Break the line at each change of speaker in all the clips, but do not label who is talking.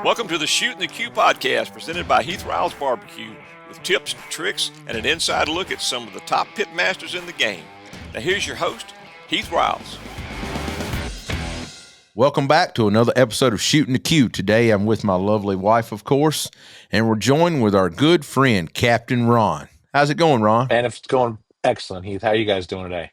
Welcome to the Shootin The Que podcast presented by Heath Riles Barbecue with tips, tricks, and an inside look at some of the top pitmasters in the game. Now here's your host, Heath Riles.
Welcome back to another episode of Shootin The Que. Today I'm with my lovely wife, of course, and we're joined with our good friend, Captain Ron. How's it going, Ron?
And it's going excellent, Heath. How are you guys doing today?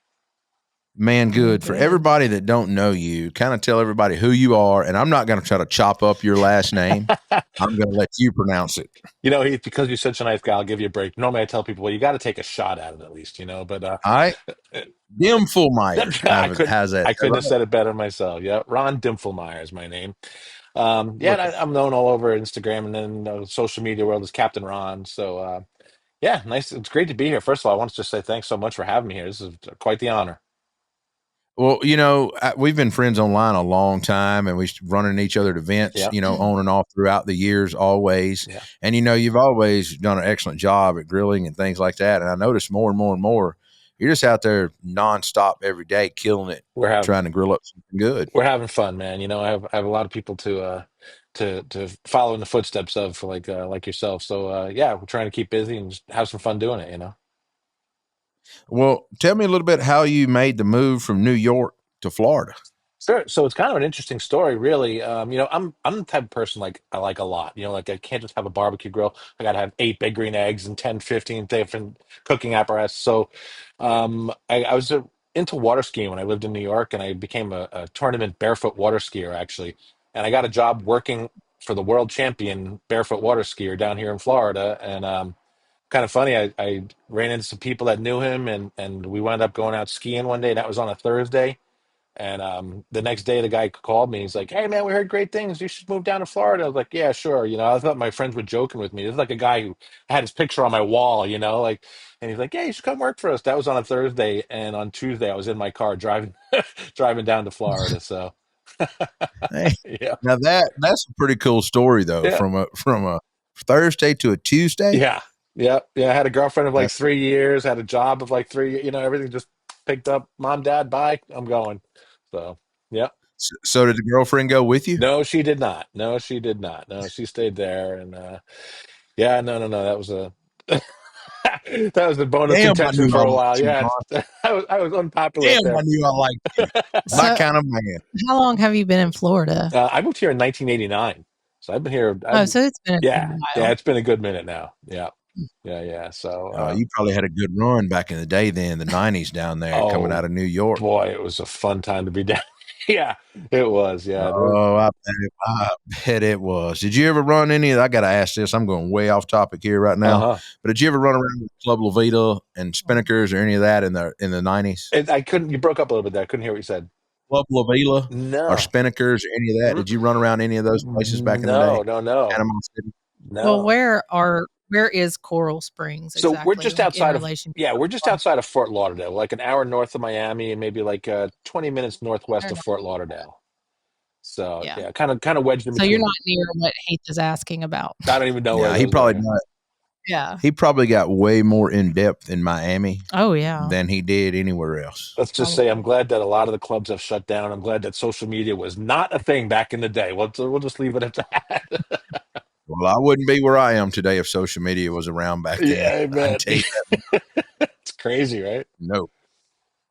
Man, good. For everybody that don't know you, kind of tell everybody who you are, and I'm not going to try to chop up your last name. I'm going to let you pronounce it.
You know, Heath, because you're such a nice guy, I'll give you a break. Normally I tell people, well, you got to take a shot at it at least, but
All right. Dimpflmaier has that.
I couldn't have said it better myself. Yeah, Ron Dimpflmaier is my name. I'm known all over Instagram and then social media world as Captain Ron. So, nice. It's great to be here. First of all, I want to just say thanks so much for having me here. This is quite the honor.
Well, we've been friends online a long time, and we're running each other at events, on and off throughout the years, always. Yeah. And, you've always done an excellent job at grilling and things like that. And I notice more and more and more, you're just out there nonstop every day, killing it, trying to grill up something good.
We're having fun, man. I have a lot of people to follow in the footsteps of like yourself. So, we're trying to keep busy and just have some fun doing it,
Well, tell me a little bit how you made the move from New York to Florida.
Sure. So it's kind of an interesting story, really. I'm the type of person I like a lot. I can't just have a barbecue grill. I got to have 8 big green eggs and 10, 15 different cooking apparatus. So I was into water skiing when I lived in New York, and I became a tournament barefoot water skier, actually. And I got a job working for the world champion barefoot water skier down here in Florida. And kind of funny, I ran into some people that knew him, and we wound up going out skiing one day. That was on a Thursday. And the next day, the guy called me. He's like, "Hey, man, we heard great things. You should move down to Florida." I was like, "Yeah, sure." I thought my friends were joking with me. This is like a guy who had his picture on my wall, and he's like, "Yeah, you should come work for us." That was on a Thursday, and on Tuesday, I was in my car driving driving down to Florida. So,
Hey,
yeah.
now that's a pretty cool story, though.
Yeah.
From a Thursday to a Tuesday.
Yeah. I had a girlfriend of like 3 years, had a job of like 3. Everything just picked up. Mom, Dad, bye. I'm going. So, yeah.
So did the girlfriend go with you?
No, she did not. No, she did not. No, she stayed there. And no. That was a that was the bone of contention for a while. Yeah, I was unpopular
Damn,
there.
I knew I liked you. My kind of man.
How long have you been in Florida?
I moved here in 1989, so I've been here.
So it's been a while.
Yeah, it's been a good minute now. Yeah. So
you probably had a good run back in the day, then the '90s down there, coming out of New York.
Boy, it was a fun time to be down. Yeah, it was. Yeah.
Oh, I bet it was. Did you ever run any? I got to ask this. I'm going way off topic here right now. But did you ever run around with Club La Vida and Spinnakers or any of that in the '90s?
I couldn't. You broke up a little bit there. I couldn't hear what you said.
Club La Vida,
no,
or Spinnakers or any of that? Did you run around any of those places back in the day?
No.
Panama City?
No. Well, where is Coral Springs? Exactly?
So we're just outside of we're just outside of Fort Lauderdale, like an hour north of Miami, and maybe like 20 minutes northwest of Fort Lauderdale. So kind of wedged in between.
So you're not near what Heath is asking about.
I don't even know where
he probably not.
Yeah,
he probably got way more in depth in Miami.
Oh yeah,
than he did anywhere else.
Let's just say I'm glad that a lot of the clubs have shut down. I'm glad that social media was not a thing back in the day. We'll just leave it at that.
Well, I wouldn't be where I am today if social media was around back then.
Yeah, man. It's crazy, right?
Nope.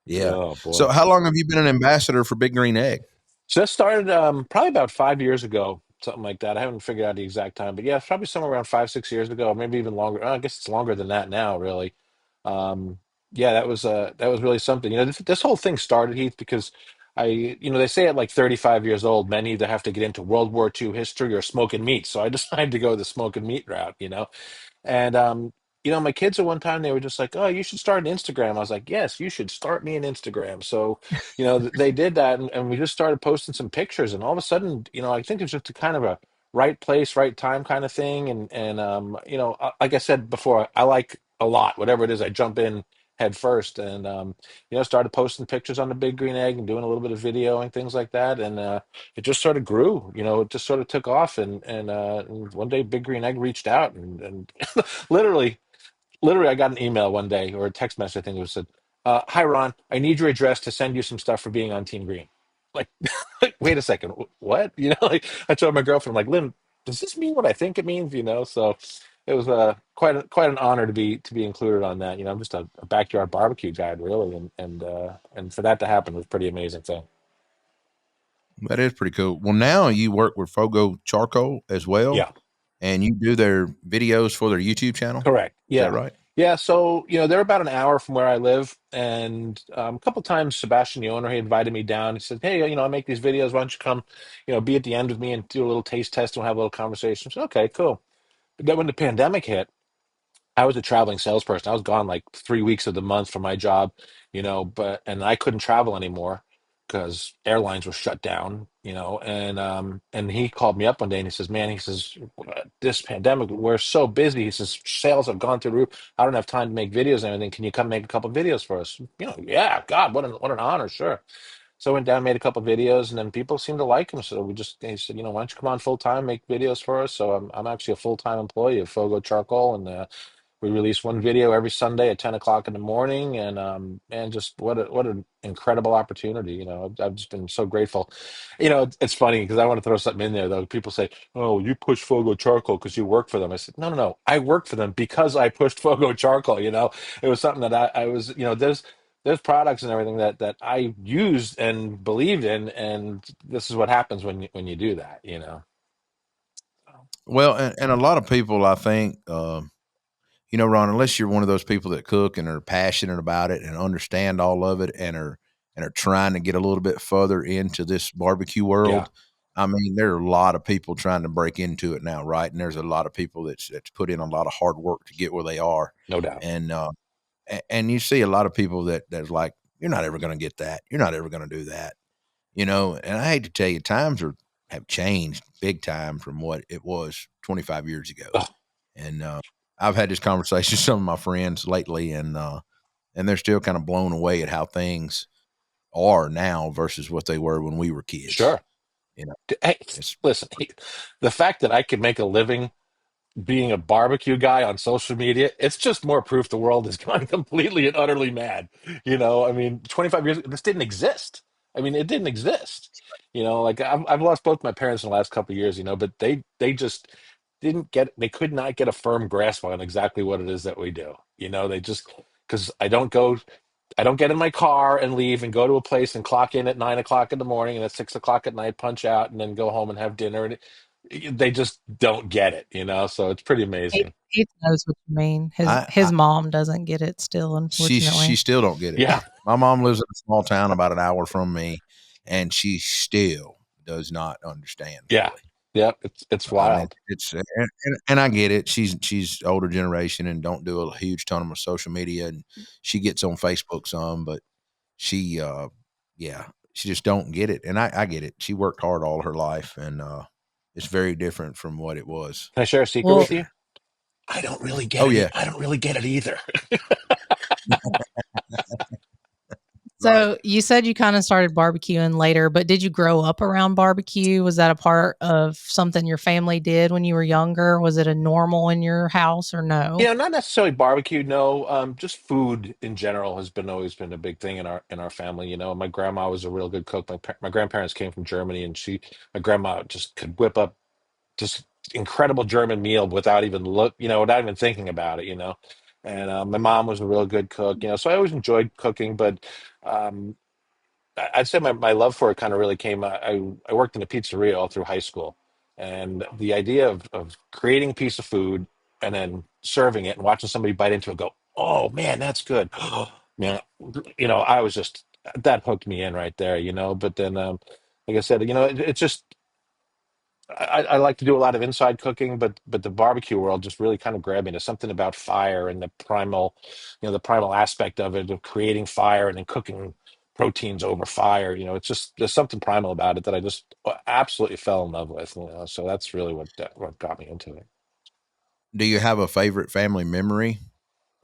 Yeah.
Oh, boy.
So how long have you been an ambassador for Big Green Egg?
Just started probably about 5 years ago, something like that. I haven't figured out the exact time, but yeah, it's probably somewhere around 5-6 years ago, maybe even longer. I guess it's longer than that now, really. That was really something. This whole thing started, Heath, because they say at like 35 years old, men either have to get into World War II history or smoking meat. So I decided to go the smoking meat route, And my kids at one time, they were just like, "Oh, you should start an Instagram." I was like, "Yes, you should start me an Instagram." So, they did that, and we just started posting some pictures, and all of a sudden, I think it's just a kind of a right place, right time kind of thing. Like I said before, I like a lot, whatever it is, I jump in head first, and started posting pictures on the Big Green Egg and doing a little bit of video and things like that, and it just sort of grew. It just sort of took off, and one day Big Green Egg reached out, and literally, I got an email one day or a text message. I think it said, "Hi Ron, I need your address to send you some stuff for being on Team Green." Like, wait a second, what? Like I told my girlfriend, I'm like, Lynn, does this mean what I think it means? So it was quite an honor to be included on that. I'm just a backyard barbecue guide, really, and for that to happen was pretty amazing thing.
That is pretty cool. Well, now you work with Fogo Charcoal as well,
Yeah.
and you do their videos for their YouTube channel.
Correct.
Is that
Yeah.
right?
Yeah. So, they're about an hour from where I live. And a couple times, Sebastian, the owner, he invited me down. He said, "Hey, I make these videos. Why don't you come, be at the end with me and do a little taste test and we'll have a little conversation?" I said, "Okay, cool." But then when the pandemic hit, I was a traveling salesperson. I was gone like 3 weeks of the month from my job, and I couldn't travel anymore because airlines were shut down, and he called me up one day and he says, "Man," he says, "this pandemic, we're so busy." He says, "Sales have gone through the roof. I don't have time to make videos and everything. Can you come make a couple videos for us?" Yeah, God, what an honor, sure. So I went down, made a couple videos, and then people seemed to like him. So he said, "Why don't you come on full time, make videos for us?" So I'm actually a full time employee of Fogo Charcoal, and we release one video every Sunday at 10 o'clock in the morning, and just what an incredible opportunity. I've just been so grateful. It's funny because I want to throw something in there though. People say, "Oh, you push Fogo Charcoal because you work for them." I said, "No, no, no. I work for them because I pushed Fogo Charcoal." It was something that I was, there's products and everything that I used and believed in, and this is what happens when you do that.
Well, and a lot of people, I think, Ron, unless you're one of those people that cook and are passionate about it and understand all of it and are trying to get a little bit further into this barbecue
Yeah,
world. I mean, there are a lot of people trying to break into it now, right? And there's a lot of people that's put in a lot of hard work to get where they are,
no doubt.
and and you see a lot of people that's like, you're not ever going to get that, you're not ever going to do that, And I hate to tell you, have changed big time from what it was 25 years ago,
Ugh,
and I've had this conversation with some of my friends lately, and they're still kind of blown away at how things are now versus what they were when we were kids.
sure.
You know,
Hey,
it's
listen, the fact that I could make a living being a barbecue guy on social media, it's just more proof the world has gone completely and utterly mad. I mean, 25 years ago, this didn't exist. I mean, it didn't exist. Like I've lost both my parents in the last couple of years, but they just they could not get a firm grasp on exactly what it is that we do. They just, because I don't get in my car and leave and go to a place and clock in at 9 o'clock in the morning and at 6 o'clock at night, punch out and then go home and have dinner. And they just don't get it. So it's pretty amazing.
He knows what you mean. His
I,
his mom doesn't get it still,
she
unfortunately.
still don't get it.
Yeah,
My mom lives in a small town about an hour from me, and she still does not understand
yeah,
fully.
yeah. It's
I mean,
wild.
it's and I get it. She's older generation and don't do a huge ton of social media, and she gets on Facebook some, but she yeah, she just don't get it, and I get it. She worked hard all her life, and it's very different from what it was
Can I share a secret
for
Well,
with you?
sure.
I don't really get
Oh
it.
yeah,
I don't really get it either.
right.
so you said you kind of started barbecuing later, but did you grow up around barbecue? Was that a part of something your family did when you were younger? Was it a normal in your house or no?
Not necessarily barbecue. No, just food in general has been always been a big thing in our family. My grandma was a real good cook. My grandparents came from Germany, and my grandma just could whip up just incredible German meal without even without even thinking about it. And my mom was a real good cook. So I always enjoyed cooking, but um, I'd say my love for it kind of really came. I worked in a pizzeria all through high school, and the idea of creating a piece of food and then serving it and watching somebody bite into it, and go, "Oh man, that's good." Man, I was just, that hooked me in right there. But then, like I said, it's just, I like to do a lot of inside cooking, but the barbecue world just really kind of grabbed me. There's something about fire and the primal aspect of it, of creating fire and then cooking proteins over fire. It's just, there's something primal about it that I just absolutely fell in love with. So that's really what got me into it.
Do you have a favorite family memory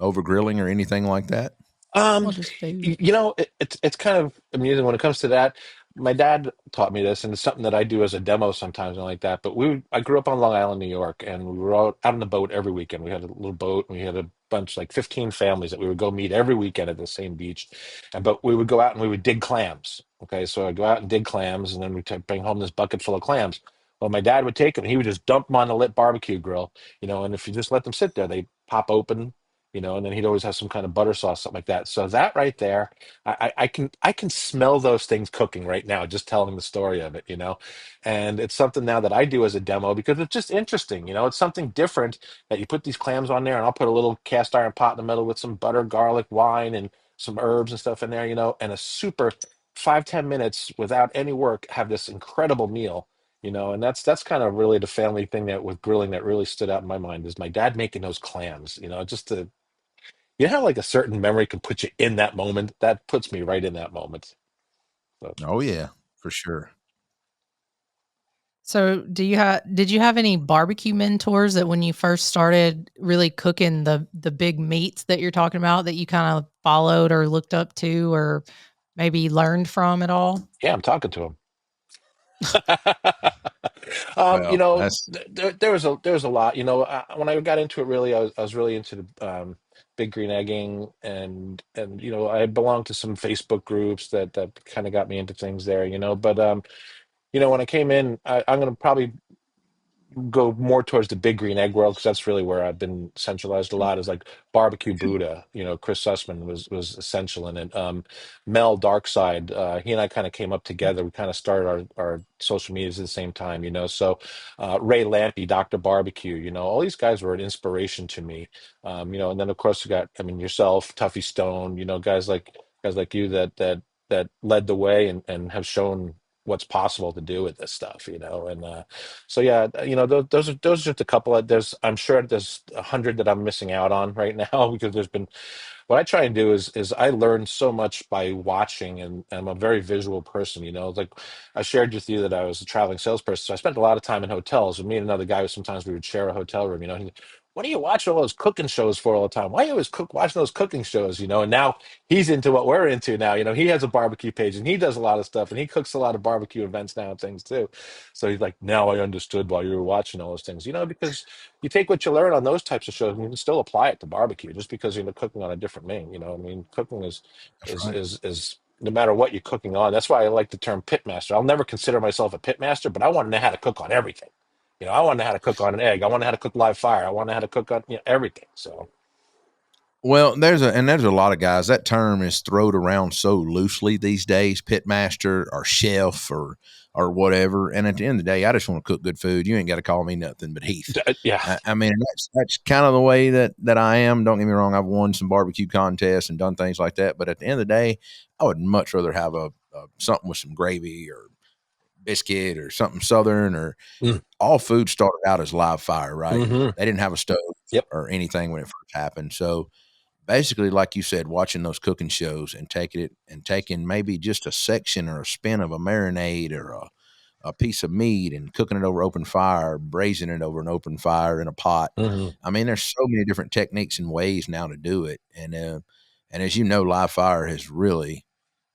over grilling or anything like that?
Well,
Um,
just food.
it's kind of amusing when it comes to that. My dad taught me this, and it's something that I do as a demo sometimes and like that. But I grew up on Long Island, New York, and we were out on the boat every weekend. We had a little boat, and we had a bunch, like 15 families that we would go meet every weekend at the same beach. But we would go out and we would dig clams. Okay, so I'd go out and dig clams, and then bring home this bucket full of clams. Well, my dad would take them, and he would just dump them on the lit barbecue grill, and if you just let them sit there, they pop open, and then he'd always have some kind of butter sauce, something like that. So that right there, I can smell those things cooking right now, just telling the story of it. And it's something now that I do as a demo because it's just interesting. It's something different that you put these clams on there, and I'll put a little cast iron pot in the middle with some butter, garlic, wine, and some herbs and stuff in there, and a super 5-10 minutes without any work, have this incredible meal. And that's kind of really the family thing that with grilling that really stood out in my mind is my dad making those clams. Just to how like a certain memory can put you in that moment. That puts me right in that moment. So
Oh yeah, for sure.
So, did you have any barbecue mentors that when you first started really cooking the big meats that you're talking about that you kind of followed or looked up to or maybe learned from at all?
yeah, I'm talking to him.
Well, that's
There was a lot. When I got into it, really, I was really into the big green egging, and I belonged to some Facebook groups that kind of got me into things there. But when I came in, I'm going to probably go more towards the big green egg world because that's really where I've been centralized a lot is like barbecue Buddha. Chris Sussman was essential in it. Mel Darkside, he and I kind of came up together. We kind of started our social medias at the same time, so Ray Lampy, Dr. Barbecue, all these guys were an inspiration to me. And then of course you got, I mean, yourself, Tuffy Stone, guys like you that led the way and have shown what's possible to do with this stuff, and so yeah, those are just a couple of I'm sure there's 100 that I'm missing out on right now because there's been what I try and do is I learn so much by watching, and I'm a very visual person. Like I shared with you that I was a traveling salesperson, so I spent a lot of time in hotels. And me and another guy, sometimes we would share a hotel room. What are you watching all those cooking shows for all the time? Why are you always watching those cooking shows? And now he's into what we're into now. He has a barbecue page and he does a lot of stuff and he cooks a lot of barbecue events now and things too. So he's like, now I understood why you were watching all those things. Because you take what you learn on those types of shows and you can still apply it to barbecue just because you're cooking on a different main. I mean, cooking is
that's
is
right.
is is no matter what you're cooking on. That's why I like the term pitmaster. I'll never consider myself a pitmaster, but I want to know how to cook on everything. I want to know how to cook on an egg. I want to know how to cook live fire. I want to know how to cook on everything. So
Well, there's a lot of guys. That term is thrown around so loosely these days, pitmaster or chef or whatever. And at the end of the day, I just want to cook good food. You ain't got to call me nothing but Heath.
yeah,
I mean, that's kind of the way that I am. Don't get me wrong. I've won some barbecue contests and done things like that. But at the end of the day, I would much rather have a something with some gravy or biscuit or something southern. Or
mm,
all food started out as live fire, right?
hmm
They didn't have a stove
yep,
or anything when it first happened. So basically, like you said, watching those cooking shows and taking maybe just a section or a spin of a marinade or a piece of meat and cooking it over open fire, braising it over an open fire in a pot.
hmm
I mean, there's so many different techniques and ways now to do it. And as you know, live fire has really,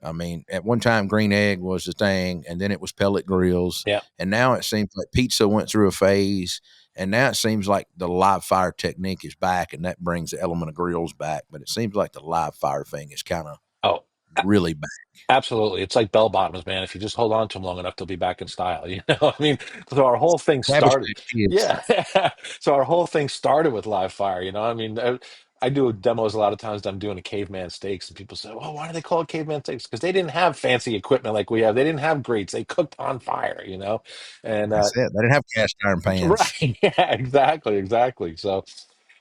I mean, at one time green egg was the thing, and then it was pellet grills,
yeah.
and now it seems like pizza went through a phase, and now it seems like the live fire technique is back, and that brings the element of grills back. But it seems like the live fire thing is kind of
Oh,
really back.
absolutely. It's like bell bottoms, man. If you just hold on to them long enough, they'll be back in style. I mean, so our whole thing started.
Establishment kids.
Yeah. So our whole thing started with live fire. I mean, I do demos a lot of times that I'm doing a caveman steaks, and people say, well, why do they call it caveman steaks? Because they didn't have fancy equipment like we have. They didn't have grates. They cooked on fire. And
That's it. They didn't have cast iron pans.
right. Yeah, exactly. Exactly. So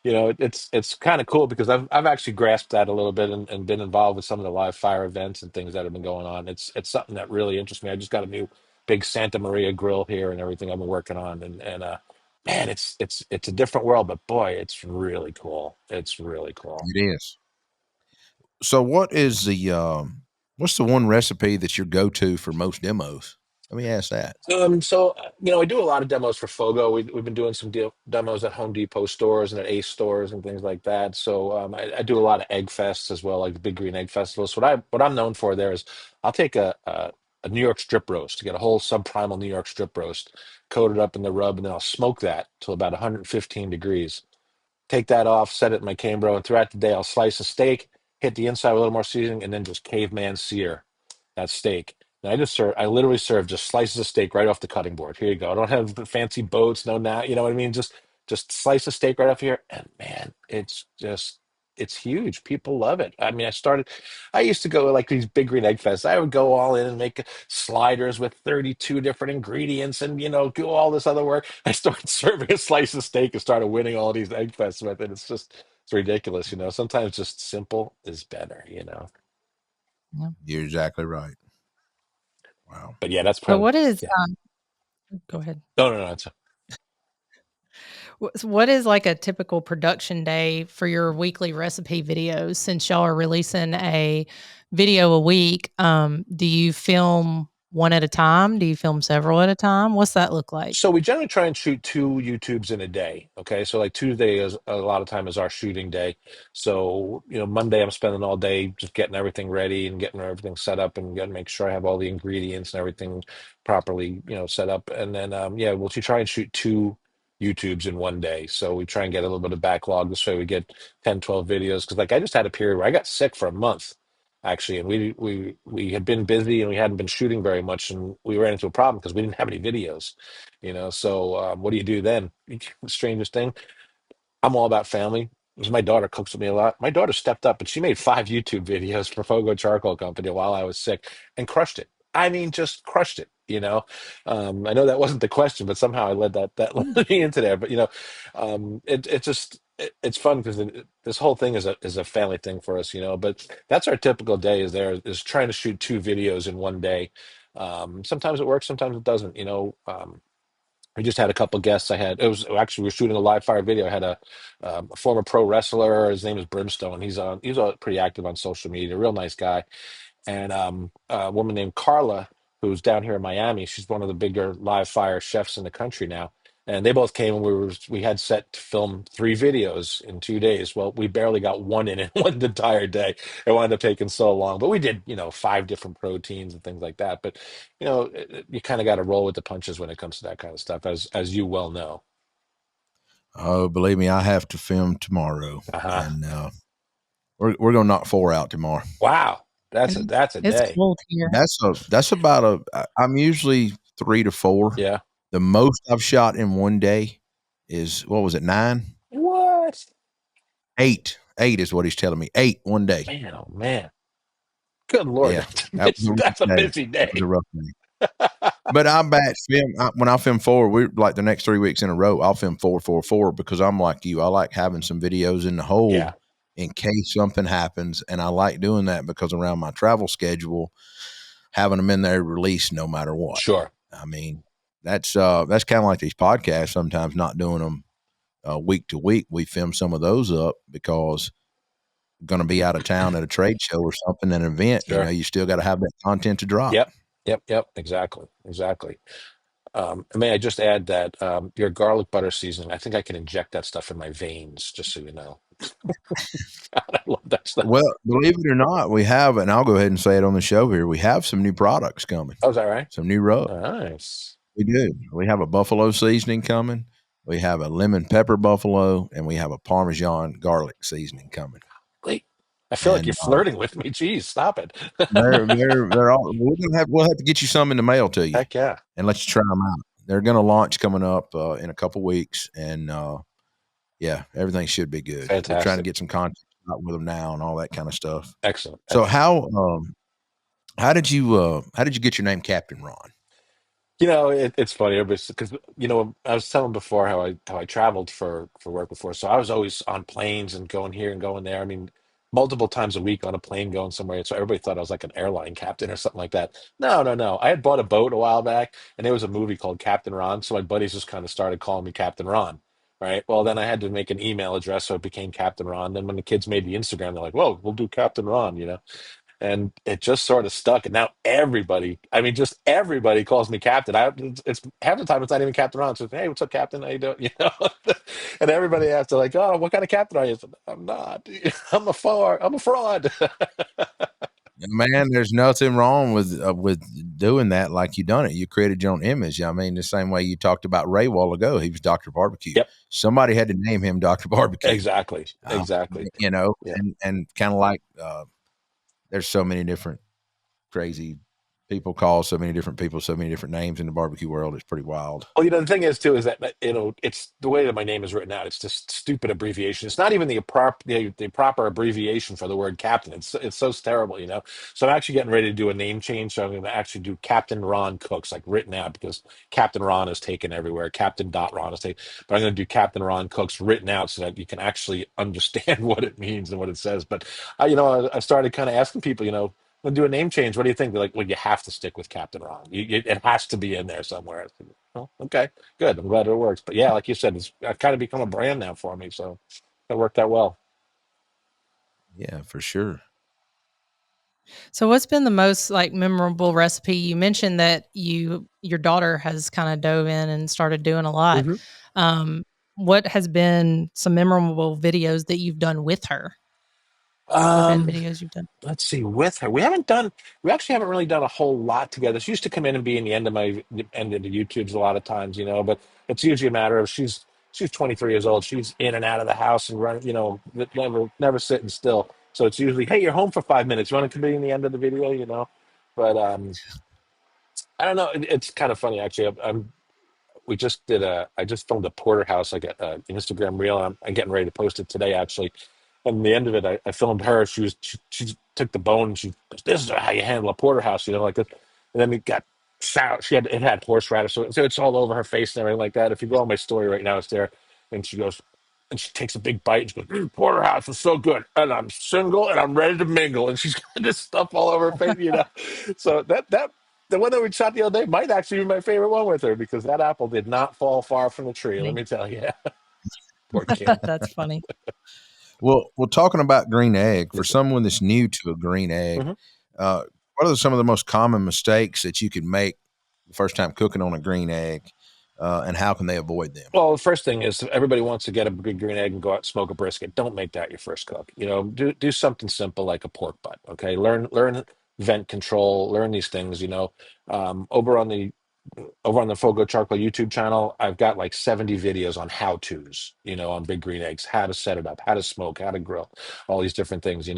it's kind of cool because I've actually grasped that a little bit and been involved with some of the live fire events and things that have been going on. It's something that really interests me. I just got a new big Santa Maria grill here and everything I've been working on, and man, it's a different world, but boy, it's really cool. It's really cool.
It is. So, what's the one recipe that's your go to for most demos? Let me ask that.
So I do a lot of demos for Fogo. We've been doing some demos at Home Depot stores and at Ace stores and things like that. So I do a lot of egg fests as well, like the Big Green Egg Festival. So what I'm known for there is I'll take a New York strip roast to get a whole subprimal New York strip roast, coat it up in the rub, and then I'll smoke that till about 115 degrees. Take that off, set it in my Cambro, and throughout the day I'll slice a steak, hit the inside with a little more seasoning, and then just caveman sear that steak. And I literally serve just slices of steak right off the cutting board. Here you go. I don't have the fancy boats, no, you know what I mean? Just slice of steak right off here. And man, it's huge. People love it. I mean, I used to go to like these big green egg fests. I would go all in and make sliders with 32 different ingredients and, do all this other work. I started serving a slice of steak and started winning all these egg fests with it. It's ridiculous. Sometimes just simple is better,
Yeah.
You're exactly right. Wow.
But yeah, that's
So
probably,
what is
yeah.
Go ahead.
No.
What is like a typical production day for your weekly recipe videos? Since y'all are releasing a video a week, do you film one at a time? Do you film several at a time? What's that look like?
So we generally try and shoot 2 YouTubes in a day. Okay. So like Tuesday is a lot of time is our shooting day. So, Monday I'm spending all day just getting everything ready and getting everything set up and getting make sure I have all the ingredients and everything properly, set up. And then we'll try and shoot 2 YouTubes in one day. So we try and get a little bit of backlog this way we get 10, 12 videos. Cause like I just had a period where I got sick for a month actually, and we had been busy and we hadn't been shooting very much, and we ran into a problem because we didn't have any videos, so what do you do then? The strangest thing, I'm all about family because my daughter cooks with me a lot. My daughter stepped up and she made 5 YouTube videos for Fogo Charcoal Company while I was sick and crushed it. I mean, just crushed it. I know that wasn't the question, but somehow I led that led me into there. But it's fun because this whole thing is a family thing for us. But that's our typical day is trying to shoot 2 videos in one day. Sometimes it works, sometimes it doesn't. We just had a couple guests. We were shooting a live fire video. I had a former pro wrestler. His name is Brimstone. He's pretty active on social media. Real nice guy. And a woman named Carla, who's down here in Miami. She's one of the bigger live fire chefs in the country now. And they both came and we had set to film 3 videos in 2 days. Well, we barely got one in one entire day. It wound up taking so long. But we did, 5 different proteins and things like that. But you kind of got to roll with the punches when it comes to that kind of stuff, as you well know.
Oh, believe me, I have to film tomorrow, and we're gonna knock 4 out tomorrow.
Wow, that's a
It's
day.
cold here.
That's about I'm usually 3 to 4.
Yeah.
The most I've shot in one day is, what was it, 9?
What?
8 is what he's telling me. 8 one day.
Man, oh man. Good Lord.
Yeah,
That's a busy day.
That was a rough day. But I'm back when I film 4, we're like the next 3 weeks in a row, I'll film 4, 4, 4 because I'm like you. I like having some videos in the hole in case something happens. And I like doing that because around my travel schedule, having them in there released no matter what.
Sure.
I mean, that's kind of like these podcasts, sometimes not doing them week to week. We film some of those up because going to be out of town at a trade show or something, an event,
Sure.
you still got to have that content to drop.
Yep. Exactly. May I just add that your garlic butter seasoning, I think I can inject that stuff in my veins, just so you know. God, I love that stuff.
Well, believe it or not, we have, and I'll go ahead and say it on the show here, we have some new products coming.
Oh, is that right?
Some new rubs.
Nice.
We do. We have a buffalo seasoning coming. We have a lemon pepper buffalo, and we have a Parmesan garlic seasoning coming.
Wait, I feel like you're flirting with me. Jeez, stop it.
they're all. We'll have to get you some in the mail to you.
Heck yeah.
And let you try them out. They're going to launch coming up in a couple weeks, and yeah, everything should be good.
Fantastic.
We're trying to get some content out with them now and all that kind of stuff.
Excellent.
So how did you get your name, Captain Ron?
It's funny because I was telling before how I traveled for work before, so I was always on planes and going here and going there. I mean, multiple times a week on a plane going somewhere. So everybody thought I was like an airline captain or something like that. No. I had bought a boat a while back, and there was a movie called Captain Ron, so my buddies just kind of started calling me Captain Ron. Right. Well, then I had to make an email address, so it became Captain Ron. Then when the kids made the Instagram, they're like, "Well, we'll do Captain Ron," and it just sort of stuck. And now just everybody calls me Captain. It's half the time it's not even Captain Ron. So, hey, what's up, Captain? How you doing? And everybody has to like, oh, what kind of captain are you? I'm not. I'm a fraud.
Man, there's nothing wrong with doing that like you done it. You created your own image. I mean, the same way you talked about Ray a while ago. He was Dr. Barbecue.
Yep.
Somebody had to name him Dr. Barbecue.
Exactly.
And kind of like there's so many different crazy people call so many different people so many different names in the barbecue world. It's pretty wild.
Well, the thing is too is that it's the way that my name is written out. It's just stupid abbreviation. It's not even the proper abbreviation for the word captain. It's so terrible, So I'm actually getting ready to do a name change. So I'm going to actually do Captain Ron Cooks, like written out, because Captain Ron is taken everywhere. Captain Dot Ron is taken, but I'm going to do Captain Ron Cooks written out so that you can actually understand what it means and what it says. But I started kind of asking people, we'll do a name change. What do you think? They're like, well, you have to stick with Captain Ron. It has to be in there somewhere. I said, oh, okay, good. I'm glad it works. But yeah, like you said, it's kind of become a brand now for me. So it worked out well.
Yeah, for sure.
So what's been the most like memorable recipe? You mentioned that your daughter has kind of dove in and started doing a lot. What has been some memorable videos that you've done with her? Event videos you've done?
Let's see, with her, we actually haven't really done a whole lot together. She used to come in and be in the end of the YouTubes a lot of times, but it's usually a matter of she's 23 years old. She's in and out of the house and running, never sitting still. So it's usually, hey, you're home for 5 minutes. You want to come in the end of the video? But I don't know. It's kind of funny actually. I just filmed a porterhouse, like an Instagram reel. I'm getting ready to post it today, actually. And the end of it, I filmed her. She took the bone. And she goes, "This is how you handle a porterhouse," like this. And then it got sour. It had horseradish, so it's all over her face and everything like that. If you go on my story right now, it's there. And she goes, and she takes a big bite. And she goes, "Porterhouse is so good, and I'm single and I'm ready to mingle." And she's got this stuff all over her face. So that the one that we shot the other day might actually be my favorite one with her, because that apple did not fall far from the tree. Let me tell you. Poor kid.
That's funny.
Well, talking about green egg, for
Yes, sir.
someone that's new to a green egg,
Mhm.
what are some of the most common mistakes that you can make the first time cooking on a green egg, and how can they avoid them?
Well, the first thing is everybody wants to get a big green egg and go out and smoke a brisket. Don't make that your first cook. Do something simple like a pork butt. Okay, learn vent control. Learn these things. Over on the Fogo Charcoal YouTube channel, I've got like 70 videos on how to's. On big green eggs, how to set it up, how to smoke, how to grill, all these different things.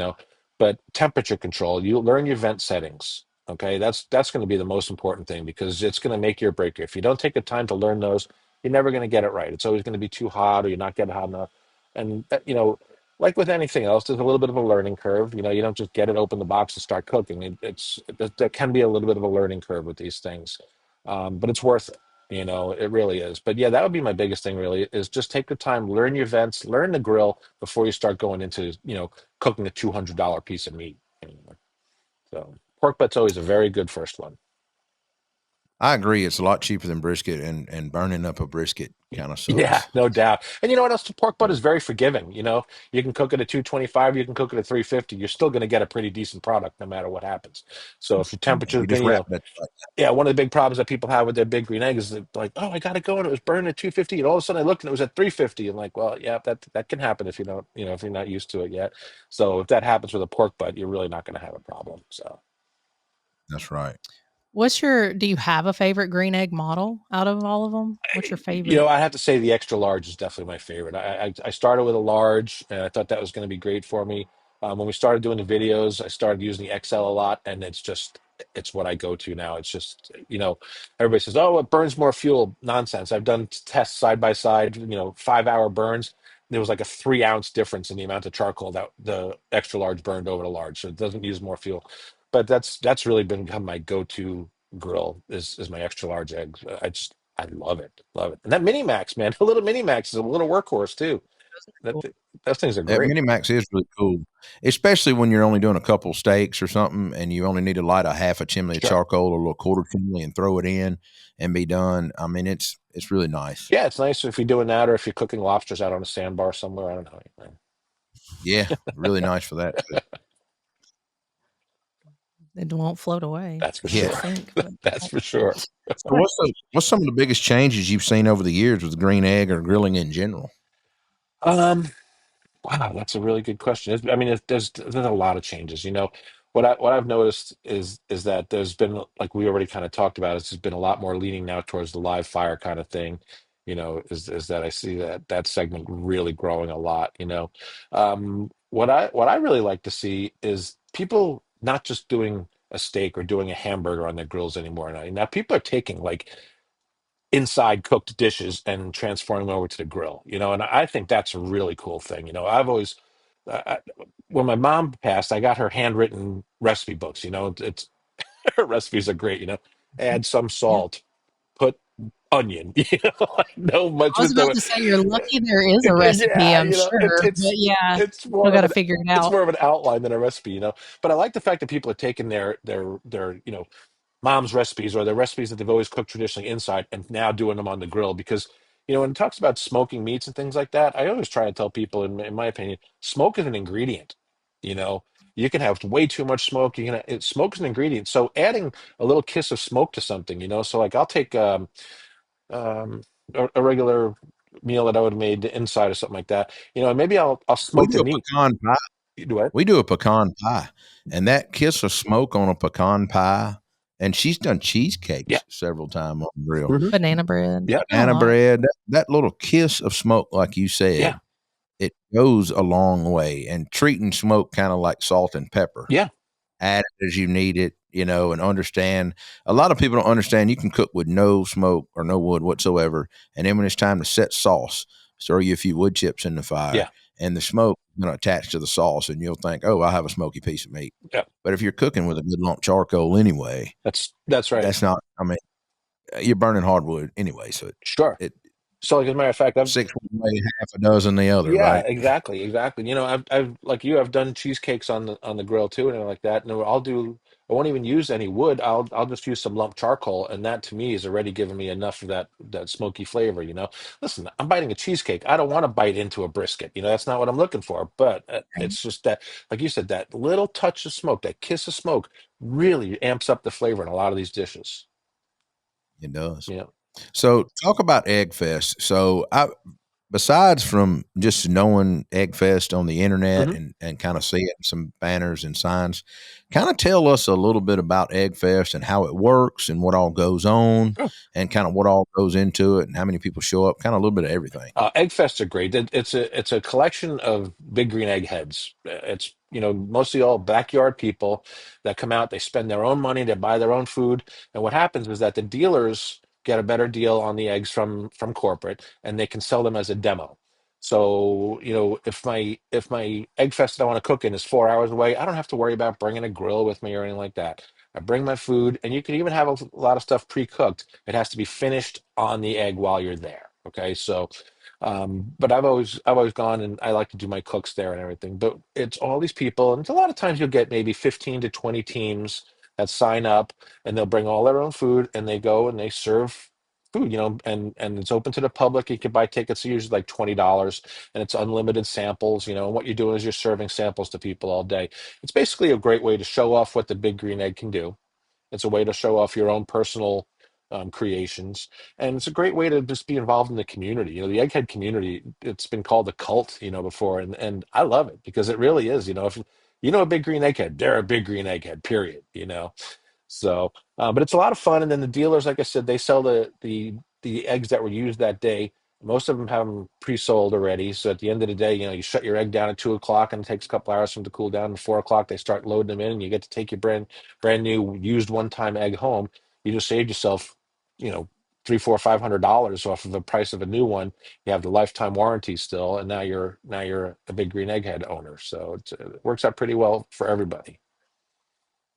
But temperature control. You learn your vent settings. Okay, that's going to be the most important thing, because it's going to make your breaker. If you don't take the time to learn those, you're never going to get it right. It's always going to be too hot, or you're not getting hot enough. And like with anything else, there's a little bit of a learning curve. You don't just get it, open the box, and start cooking. There can be a little bit of a learning curve with these things, but it's worth it. It really is. But yeah, that would be my biggest thing. Really, is just take the time, learn your vents, learn the grill before you start going into cooking a $200 piece of meat. So pork butt's always a very good first one.
I agree. It's a lot cheaper than brisket, and burning up a brisket kind of
Yeah,
sucks.
no doubt. And you know what else? The pork butt is very forgiving. You can cook it at 225, you can cook it at 350. You're still going to get a pretty decent product no matter what happens. So if your
Yeah,
temperature,
you just wrap it.
yeah, one of the big problems that people have with their big green egg is that, like, oh, I got to go, and it was burning at 250, and all of a sudden I looked and it was at 350, and like, well, yeah, that can happen if you don't, if you're not used to it yet. So if that happens with a pork butt, you're really not going to have a problem. So.
That's right.
Do you have a favorite green egg model out of all of them? What's your favorite?
I have to say the extra large is definitely my favorite. I started with a large, and I thought that was going to be great for me. When we started doing the videos, I started using the XL a lot, and it's what I go to now. It's just, everybody says, oh, it burns more fuel. Nonsense. I've done tests side by side, 5-hour burns. There was like a 3-ounce difference in the amount of charcoal that the extra large burned over the large. So it doesn't use more fuel. But that's really become my go-to grill is my extra large eggs. I love it, love it. And that mini max, man, a little mini max is a little workhorse too. That those things are
That
great.
mini max is really cool, especially when you're only doing a couple steaks or something, and you only need to light a half a chimney of
Sure.
charcoal or a little quarter chimney and throw it in and be done. I mean, it's really nice.
Yeah, it's nice if you're doing that, or if you're cooking lobsters out on a sandbar somewhere. I don't know.
Yeah, really nice for that too.
It won't float away.
That's for
It won't
Yeah.
sure.
sink. But
That's for sure.
So what's some of the biggest changes you've seen over the years with green egg or grilling in general?
Um, Wow, that's a really good question. I mean, there's a lot of changes. What I've noticed is that there's been, like we already kind of talked about, it's just been a lot more leaning now towards the live fire kind of thing. Is that I see that segment really growing a lot. What I really like to see is people not just doing a steak or doing a hamburger on their grills anymore. Now people are taking like inside cooked dishes and transforming them over to the grill, and I think that's a really cool thing. I've always, I, when my mom passed, I got her handwritten recipe books. It's her recipes are great. Add some
Yeah.
salt, put onion. I know much
I
of
was
it.
about to say you're lucky there is a recipe,
Yeah,
I'm sure. But yeah,
it's
still
more
got
of
to
an
figure it
it's
out.
more of an outline than a recipe. But I like the fact that people are taking their mom's recipes or the recipes that they've always cooked traditionally inside and now doing them on the grill because when it talks about smoking meats and things like that, I always try to tell people, in my opinion, smoke is an ingredient. you know you can have way too much smoke. Smoke is an ingredient, so adding a little kiss of smoke to something, so like I'll take um a regular meal that I would have made inside or something like that, and maybe I'll
We
smoke the
do a
meat.
pecan pie.
You do it.
We do a pecan pie, and that kiss of smoke on a pecan pie, and she's done
Yeah.
cheesecakes several times on the grill.
Hmm.
Banana bread.
Yeah.
Banana
Aw.
bread, that little kiss of smoke, like you
Yeah.
said, it goes a long way. And treating smoke kind of like salt and pepper.
Yeah.
Add it as you need it, and understand. A lot of people don't understand you can cook with no smoke or no wood whatsoever. And then when it's time to set sauce, throw you a few wood chips in the fire,
Yeah.
and the smoke attach to the sauce, and you'll think, oh, I have a smoky piece of meat.
Yeah.
But if you're cooking with a good lump charcoal anyway,
That's right.
that's not, I mean, you're burning hardwood anyway. So
Sure.
it
So, like, as a matter of fact, I've
6 one way, half a dozen the other,
yeah,
right?
exactly, exactly. I've like you, I've done cheesecakes on the grill too, and everything like that. And I won't even use any wood. I'll just use some lump charcoal, and that to me is already giving me enough of that smoky flavor. Listen, I'm biting a cheesecake. I don't want to bite into a brisket. That's not what I'm looking for. But
Right.
it's just that, like you said, that little touch of smoke, that kiss of smoke, really amps up the flavor in a lot of these dishes.
It does.
You know.
So talk about Eggfest. So besides from just knowing Eggfest on the internet
Mhm.
and kind of seeing some banners and signs, kind of tell us a little bit about Eggfest and how it works and what all goes on
Sure.
and kind of what all goes into it and how many people show up, kind of a little bit of everything.
Eggfests are great. It's a collection of big green eggheads. It's mostly all backyard people that come out. They spend their own money. They buy their own food. And what happens is that the dealers get a better deal on the eggs from corporate, and they can sell them as a demo. So if my egg fest that I want to cook in is 4 hours away, I don't have to worry about bringing a grill with me or anything like that. I bring my food, and you can even have a lot of stuff pre-cooked. It has to be finished on the egg while you're there. Okay, so but I've always gone, and I like to do my cooks there and everything. But it's all these people, and it's a lot of times you'll get maybe 15 to 20 teams that sign up, and they'll bring all their own food, and they go and they serve food, and it's open to the public. You can buy tickets, they're usually like $20, and it's unlimited samples. And what you're doing is you're serving samples to people all day. It's basically a great way to show off what the big green egg can do. It's a way to show off your own personal creations, and it's a great way to just be involved in the community. The egghead community, it's been called a cult, before, and I love it because it really is. If you know a big green egghead, they're a big green egghead. Period. So, but it's a lot of fun. And then the dealers, like I said, they sell the eggs that were used that day. Most of them have them pre-sold already. So at the end of the day, you shut your egg down at 2 o'clock, and it takes a couple hours for them to cool down. And 4 o'clock, they start loading them in, and you get to take your brand new used one-time egg home. You just saved yourself, three, four, $500 off of the price of a new one. You have the lifetime warranty still, and now you're a big green egghead owner. So it works out pretty well for everybody,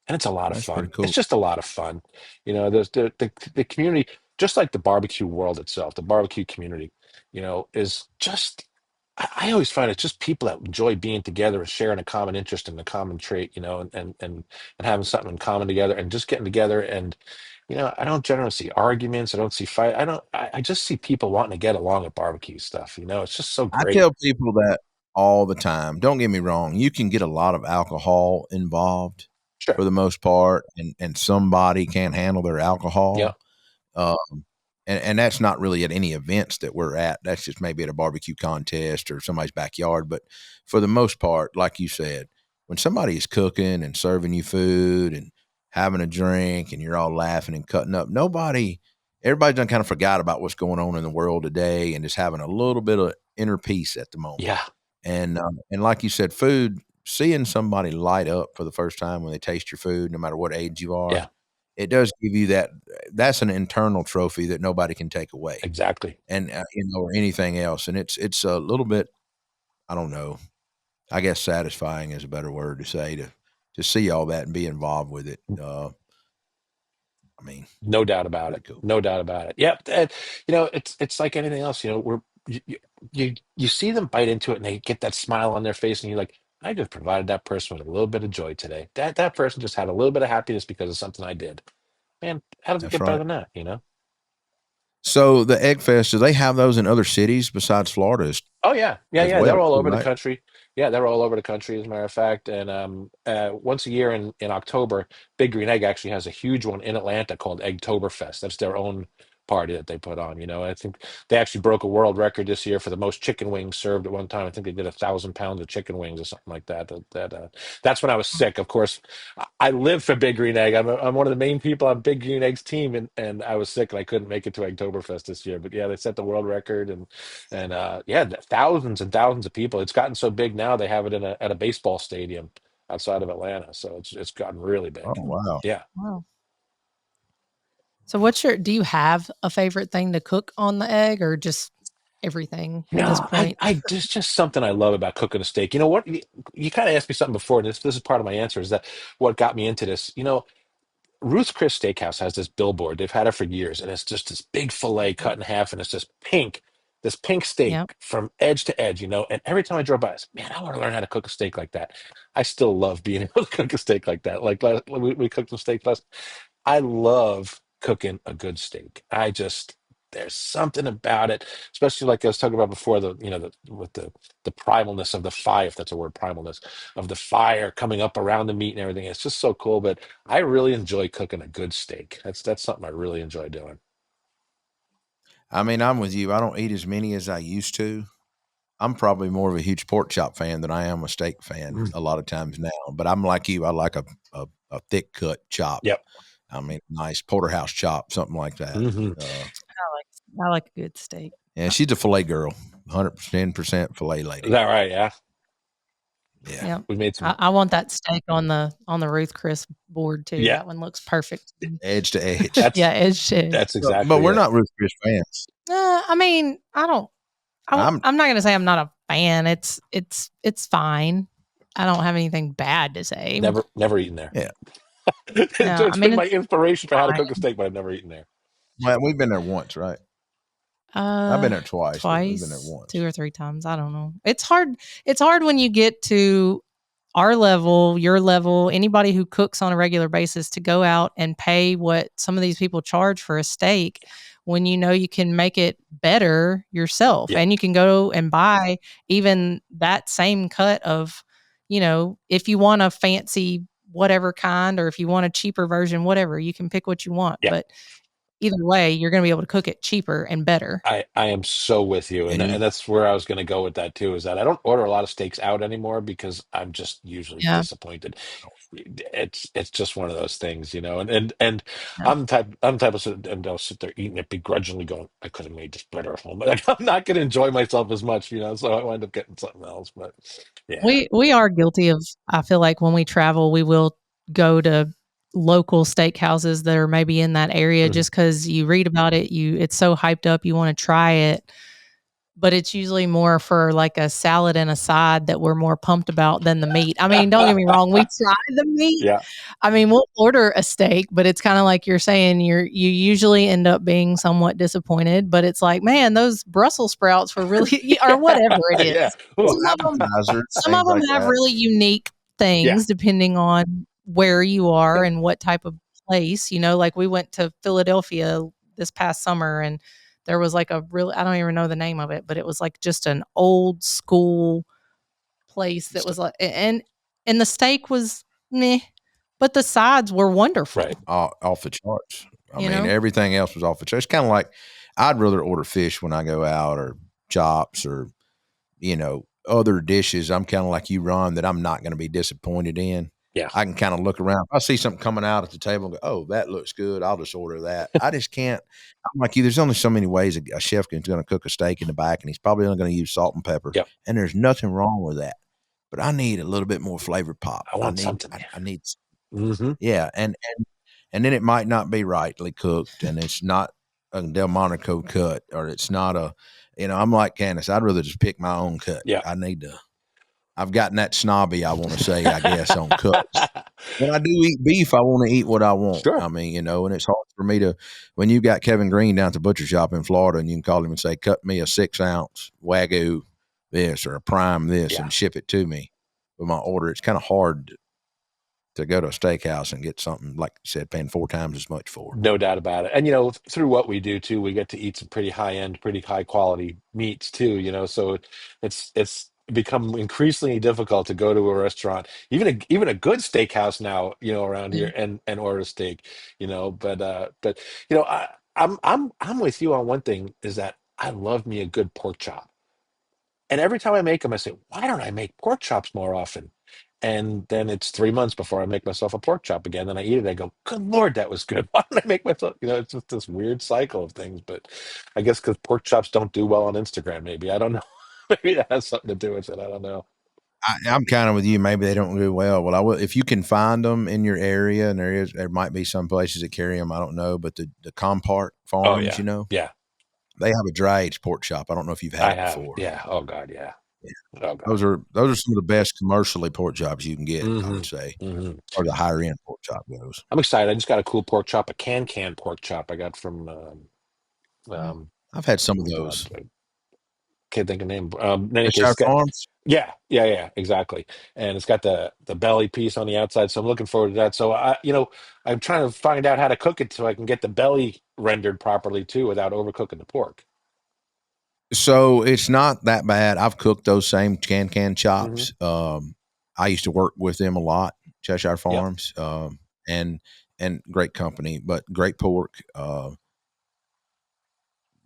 and it's a lot of
That's pretty
fun. It's
cool.
just a lot of fun. There's the community, just like the barbecue world itself, the barbecue community, is just. I always find it's just people that enjoy being together and sharing a common interest and a common trait, and having something in common together and just getting together. And I don't generally see arguments. I don't see fight. I just see people wanting to get along at barbecue stuff. It's just so
I
great.
tell people that all the time. Don't get me wrong. You can get a lot of alcohol involved
Sure.
for the most part, and somebody can't handle their
Yeah.
alcohol. Um, and that's not really at any events that we're at. That's just maybe at a barbecue contest or somebody's backyard. But for the most part, like you said, when somebody is cooking and serving you food and having a drink and you're all laughing and cutting up, everybody's done kind of forgot about what's going on in the world today and just having a little bit of inner peace at the moment.
Yeah.
And like you said, food, seeing somebody light up for the first time when they taste your food, no matter what age you are,
Yeah.
it does give you that's an internal trophy that nobody can take away.
Exactly.
And, or anything else. And it's a little bit, I don't know, I guess satisfying is a better word to say, to see all that and be involved with it. I mean,
no doubt about it.
cool.
No doubt about it. Yep. And, it's like anything else. You see them bite into it and they get that smile on their face, and you're like, I just provided that person with a little bit of joy today. That person just had a little bit of happiness because of something I did. Man, how does it
That's
get better
right.
than that?
So the Eggfest, do they have those in other cities besides Florida
Oh yeah,
as well?
They're all over the
Right?
country. Yeah, they're all over the country, as a matter of fact. And once a year in October, Big Green Egg actually has a huge one in Atlanta called Eggtoberfest. That's their own party that they put on. I think they actually broke a world record this year for the most chicken wings served at one time. I think they did 1,000 pounds of chicken wings or something like that. That's when I was sick. Of course, I live for Big Green Egg. I'm one of the main people on Big Green Egg's team, and I was sick and I couldn't make it to Eggtoberfest this year. But yeah, they set the world record, and yeah, thousands and thousands of people. It's gotten so big now they have it at a baseball stadium outside of Atlanta. So it's gotten really big.
Oh, wow.
Yeah.
Wow. So do you have a favorite thing to cook on the egg, or just everything at this
No,
point?
there's just something I love about cooking a steak. You know what? You kind of asked me something before, and this is part of my answer, is that what got me into this. Ruth's Chris Steakhouse has this billboard. They've had it for years, and it's just this big fillet cut in half, and it's just this pink steak
Yep.
from edge to edge. And every time I drove by, I said, "Man, I want to learn how to cook a steak like that." I still love being able to cook a steak like that. Like we cooked some steak last. I love cooking a good steak. There's something about it, especially like I was talking about before, with the primalness of the fire, if that's a word, primalness of the fire coming up around the meat and everything. It's just so cool. But I really enjoy cooking a good steak. That's something I really enjoy doing.
I mean, I'm with you. I don't eat as many as I used to. I'm probably more of a huge pork chop fan than I am a steak fan a lot of times now. But I'm like you. I like a thick cut chop.
Yep.
I mean, nice porterhouse chop, something like that.
I like a good steak.
Yeah, she's a filet girl, 110% filet lady.
Is that right? Yeah.
Yeah.
Yep.
We made some.
I want that steak on the Ruth Chris board too.
Yeah.
That one looks perfect.
Edge to edge.
Yeah, edge to edge.
That's exactly.
But we're not Ruth Chris fans.
I mean, I'm not going to say I'm not a fan. It's fine. I don't have anything bad to say.
Never eaten there.
Yeah.
It's been my inspiration for how to cook a steak, but I've never eaten there.
Well, we've been there once, right? I've been there twice. We've been there once.
2 or 3 times. I don't know. It's hard. It's hard when you get to our level, your level, anybody who cooks on a regular basis, to go out and pay what some of these people charge for a steak when you know you can make it better yourself.
Yeah.
And you can go and buy even that same cut of, if you want a fancy whatever kind, or if you want a cheaper version, whatever, you can pick what you want.
Yeah.
But either way, you're going to be able to cook it cheaper and better.
I am so with you. And that's where I was going to go with that too, is that I don't order a lot of steaks out anymore because I'm just usually disappointed. It's just one of those things, and I'm the type of, and I'll sit there eating it begrudgingly going, I could have made this better at home, but I'm not going to enjoy myself as much, so I wind up getting something else. But yeah,
we are guilty of, I feel like when we travel, we will go to local steakhouses that are maybe in that area just because you read about it, it's so hyped up, you want to try it. But it's usually more for like a salad and a side that we're more pumped about than the meat. I mean, don't get me wrong, we try the meat.
Yeah.
I mean, we'll order a steak, but it's kind of like you're saying, you usually end up being somewhat disappointed. But it's like, man, those Brussels sprouts were really, or whatever it is.
Yeah.
Some of them have really unique things depending on where you are and what type of place. Like we went to Philadelphia this past summer, and there was like I don't even know the name of it, but it was like just an old school place that was like, and the steak was meh, but the sides were wonderful.
Right.
Off the charts. I mean, everything else was off the charts. It's kind of like I'd rather order fish when I go out, or chops, or, other dishes. I'm kind of like you, Ron, that I'm not going to be disappointed in.
Yeah.
I can kind of look around. If I see something coming out at the table and go, oh, that looks good, I'll just order that. I just can't. I'm like you. There's only so many ways a chef is going to cook a steak in the back, and he's probably only going to use salt and pepper.
Yep.
And there's nothing wrong with that. but I need a little bit more flavor pop.
I want something.
I need,
Mm-hmm.
yeah. And then it might not be rightly cooked, and it's not a Delmonico cut, or it's not a, I'm like Candace. I'd rather just pick my own cut.
Yeah.
I've gotten that snobby, I want to say, I guess, on cuts. When I do eat beef, I want to eat what I want.
Sure.
I mean, and it's hard for me to, when you got Kevin Green down at the butcher shop in Florida, and you can call him and say, cut me a 6-ounce Wagyu this or a prime this and ship it to me with my order. It's kind of hard to go to a steakhouse and get something, like you said, paying 4 times as much for.
No doubt about it. And, through what we do too, we get to eat some pretty high end, pretty high quality meats too, so it's become increasingly difficult to go to a restaurant, even a good steakhouse now, around here and order a steak, but I'm with you on one thing, is that I love me a good pork chop. And every time I make them, I say, why don't I make pork chops more often? And then it's 3 months before I make myself a pork chop again. Then I eat it. I go, good Lord, that was good. Why don't I make myself, it's just this weird cycle of things. But I guess because pork chops don't do well on Instagram, maybe. I don't know. Maybe that has something to do with it. I don't know.
I'm kind of with you. Maybe they don't do well. Well, I will, if you can find them in your area, and there might be some places that carry them. I don't know, but the Kan Porkchops,
Oh, yeah.
they have a dry aged pork chop. I don't know if you've had it before.
Yeah. Oh God. Yeah. Oh, God.
Those are some of the best commercially pork chops you can get. I would say, or the higher end pork chop goes.
I'm excited. I just got a cool pork chop, a can pork chop I got from.
I've had some of those.
Can't think of the name. In any
Cheshire
case,
Farms.
Yeah, exactly. And it's got the belly piece on the outside, so I'm looking forward to that. So I'm trying to find out how to cook it so I can get the belly rendered properly too, without overcooking the pork.
So it's not that bad. I've cooked those same can chops. I used to work with them a lot, Cheshire Farms, and great company, but great pork.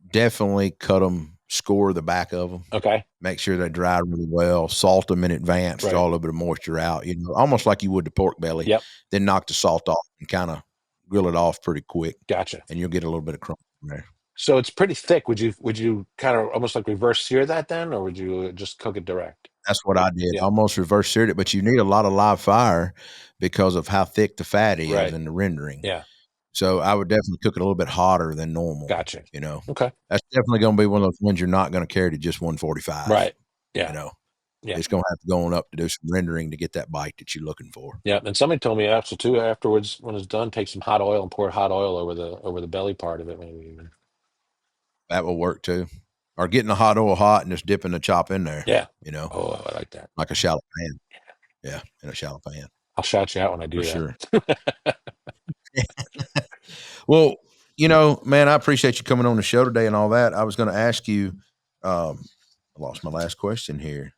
Definitely cut them, score the back of them.
Okay.
Make sure they dry really well. Salt them in advance to draw a little bit of moisture out. Almost like you would the pork belly.
Yep.
Then knock the salt off and kind of grill it off pretty quick.
Gotcha.
And you'll get a little bit of crumb from there.
So it's pretty thick. Would you kind of almost like reverse sear that then, or would you just cook it direct?
That's what I did. Almost reverse seared it, but you need a lot of live fire because of how thick the fat is in the rendering.
Yeah.
So I would definitely cook it a little bit hotter than normal.
Gotcha.
Okay. That's definitely going to be one of those ones you're not going to carry to just 145.
Right. Yeah.
Yeah. It's going to have to go on up to do some rendering to get that bite that you're looking for.
Yeah. And somebody told me also too, afterwards, when it's done, take some hot oil and pour hot oil over the belly part of it, maybe even.
That will work too. Or getting the hot oil hot and just dipping the chop in there.
Yeah. Oh, I like that.
Like a shallow pan. Yeah. In a shallow pan.
I'll shout you out when I do that.
For sure. Well, man, I appreciate you coming on the show today and all that. I was going to ask you, I lost my last question here.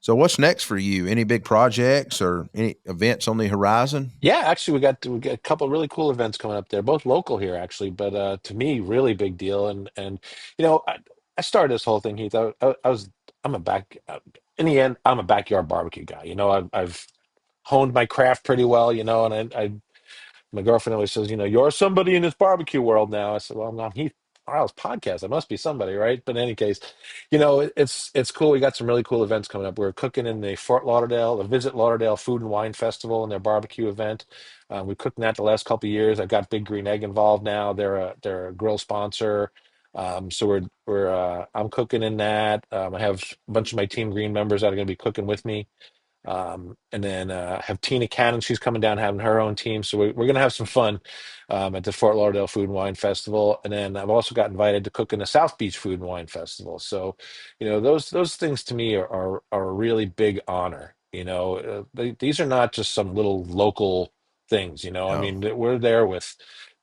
So what's next for you? Any big projects or any events on the horizon?
Yeah, actually, we got a couple of really cool events coming up there, both local here, actually. But to me, really big deal. And I started this whole thing, Heath. In the end, I'm a backyard barbecue guy. I've honed my craft pretty well. And my girlfriend always says, you're somebody in this barbecue world now. I said, well, I'm on Heath Riles podcast. I must be somebody, right? But in any case, it's cool. We got some really cool events coming up. We're cooking in the Visit Lauderdale Food and Wine Festival and their barbecue event. We cooked in that the last couple of years. I've got Big Green Egg involved now. They're a grill sponsor. So I'm cooking in that. I have a bunch of my Team Green members that are going to be cooking with me. And then have Tina Cannon. She's coming down having her own team. So we're going to have some fun at the Fort Lauderdale Food and Wine Festival. And then I've also got invited to cook in the South Beach Food and Wine Festival. So, those things to me are a really big honor. These are not just some little local things,
No.
I mean, we're there with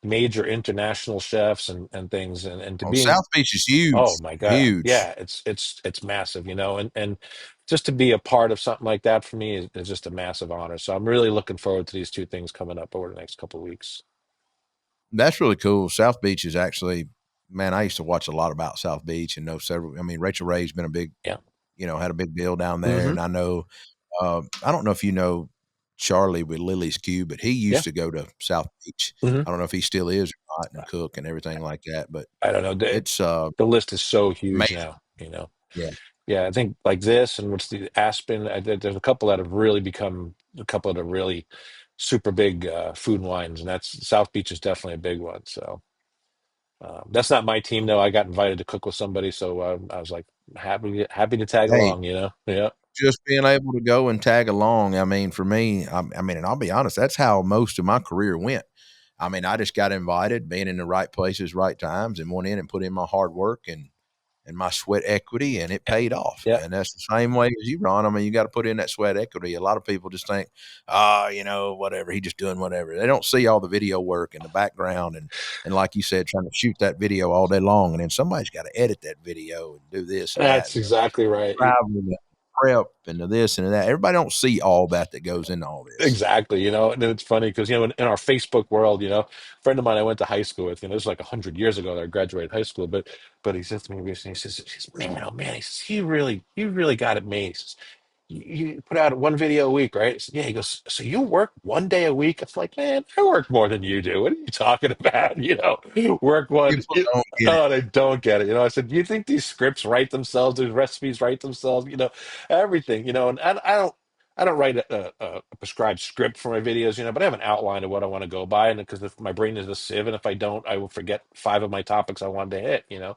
major international chefs and things and to be
South Beach is huge.
Oh my God.
Huge.
Yeah, it's massive, and just to be a part of something like that for me is just a massive honor. So I'm really looking forward to these two things coming up over the next couple of weeks.
That's really cool. South Beach is actually, man, I used to watch a lot about South Beach and know several. I mean, Rachel Ray's been a big, had a big deal down there. And I know, I don't know if you know Charlie with Lily's Cube, but he used to go to South Beach. I don't know if he still is or not, and cook and everything like that. But
I don't know.
It's
the list is so huge
amazing.
now.
Yeah.
Yeah, I think like this and what's the Aspen. There's a couple that have really become a couple of the really super big food and wines, and that's South Beach is definitely a big one. So that's not my team though. I got invited to cook with somebody, so I was like happy to tag
Hey,
along. You know, yeah,
just being able to go and tag along. I mean, for me, I mean, and I'll be honest, that's how most of my career went. I mean, I just got invited, being in the right places, right times, and went in and put in my hard work and my sweat equity, and it paid off.
yeah.
And that's the same way as you, Ron. I mean, you got to put in that sweat equity. A lot of people just think, you know, whatever, he just doing whatever. They don't see all the video work in the background, and like you said, trying to shoot that video all day long, and then somebody's got to edit that video and do this and that,
That's
and
exactly right.
travel and prep and the this and that. Everybody don't see all that goes into all this.
Exactly, and it's funny because in our Facebook world, a friend of mine I went to high school with, this was like 100 years ago that I graduated high school, but he says to me recently, he says, man, oh man, he says, you really got it made. He says, you put out one video a week, right? I said, yeah. He goes, so you work one day a week? It's like, man, I work more than you do. What are you talking about? Work one.
People don't get it.
Oh, they don't get it. I said, do you think these scripts write themselves? These recipes write themselves? Everything. And I don't write a prescribed script for my videos, but I have an outline of what I want to go by, and because if my brain is a sieve, and if I don't, I will forget five of my topics I wanted to hit.